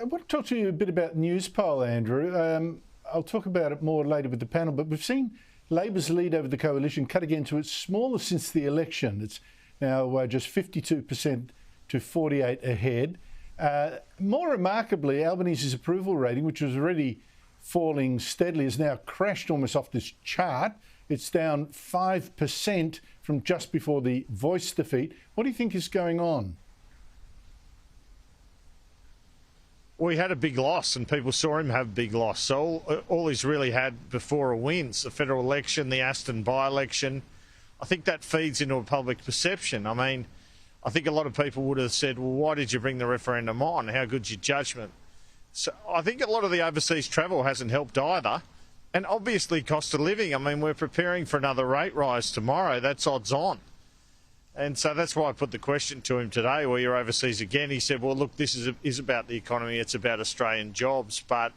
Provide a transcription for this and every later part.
I want to talk to you a bit about news poll, Andrew. I'll talk about it more later with the panel, but we've seen Labor's lead over the coalition cut again to its smallest since the election. It's now just 52% to 48 ahead. More remarkably, Albanese's approval rating, which was already falling steadily, has now crashed almost off this chart. It's down 5% from just before the Voice defeat. What do you think is going on? Well, he had a big loss and people saw him have a big loss. So all he's really had before a win's the federal election, the Aston by-election. I think that feeds into a public perception. I mean, I think a lot of people would have said, well, why did you bring the referendum on? How good's your judgment? So I think a lot of the overseas travel hasn't helped either. And obviously cost of living. I mean, we're preparing for another rate rise tomorrow. That's odds on. And so that's why I put the question to him today, well, you're overseas again. He said, well, look, this is about the economy. It's about Australian jobs. But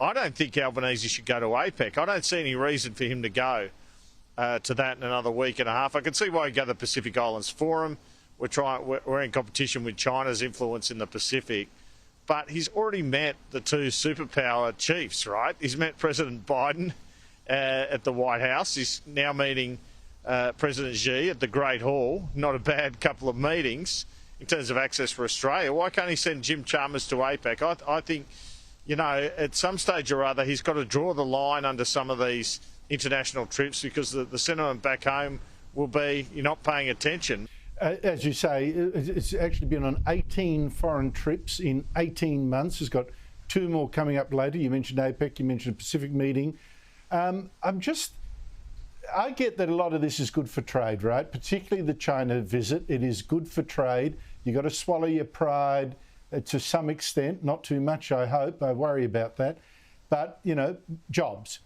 I don't think Albanese should go to APEC. I don't see any reason for him to go to that in another week and a half. I can see why he'd go to the Pacific Islands Forum. We're in competition with China's influence in the Pacific. But he's already met the two superpower chiefs, right? He's met President Biden at the White House. He's now meeting President Xi at the Great Hall. Not a bad couple of meetings in terms of access for Australia. Why can't he send Jim Chalmers to APEC? I think, you know, at some stage or other, he's got to draw the line under some of these international trips because the sentiment back home will be you're not paying attention. As you say, it's actually been on 18 foreign trips in 18 months. It's got 2 more coming up later. You mentioned APEC, you mentioned a Pacific meeting. I get that a lot of this is good for trade, right? Particularly the China visit. It is good for trade. You've got to swallow your pride to some extent, not too much, I hope. I worry about that. But, you know, jobs.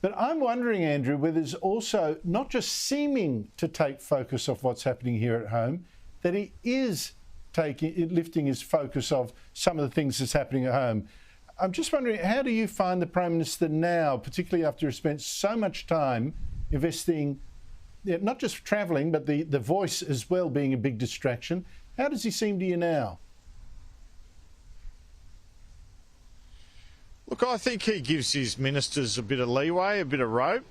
But I'm wondering, Andrew, whether there's also not just seeming to take focus off what's happening here at home, that he is lifting his focus of some of the things that's happening at home. I'm just wondering, how do you find the Prime Minister now, particularly after he's spent so much time investing, not just travelling, but the Voice as well being a big distraction? How does he seem to you now? Look, I think he gives his ministers a bit of leeway, a bit of rope,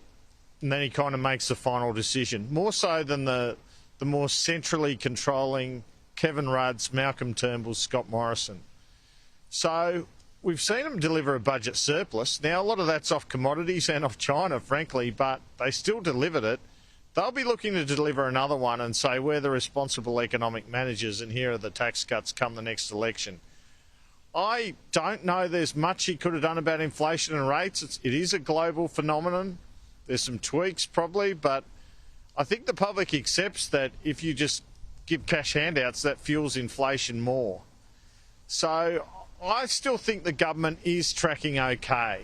and then he kind of makes the final decision. More so than the more centrally controlling Kevin Rudd's, Malcolm Turnbull's, Scott Morrison. So we've seen him deliver a budget surplus. Now, a lot of that's off commodities and off China, frankly, but they still delivered it. They'll be looking to deliver another one and say, we're the responsible economic managers and here are the tax cuts come the next election. I don't know there's much he could have done about inflation and rates. It is a global phenomenon. There's some tweaks probably, but I think the public accepts that if you just give cash handouts, that fuels inflation more. So I still think the government is tracking okay.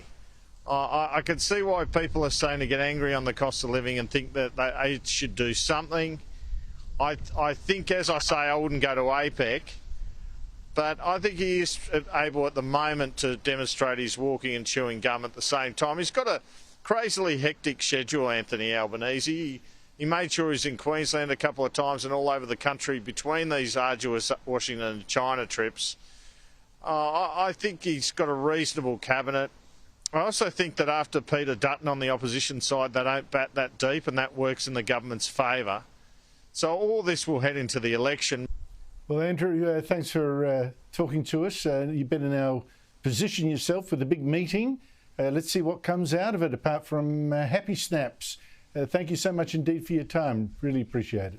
I can see why people are saying to get angry on the cost of living and think that they should do something. I think, as I say, I wouldn't go to APEC. But I think he is able at the moment to demonstrate he's walking and chewing gum at the same time. He's got a crazily hectic schedule, Anthony Albanese. He made sure he's in Queensland a couple of times and all over the country between these arduous Washington and China trips. I think he's got a reasonable cabinet. I also think that after Peter Dutton on the opposition side, they don't bat that deep and that works in the government's favour. So all this will head into the election. Well, Andrew, thanks for talking to us. You better now position yourself for the big meeting. Let's see what comes out of it, apart from happy snaps. Thank you so much indeed for your time. Really appreciate it.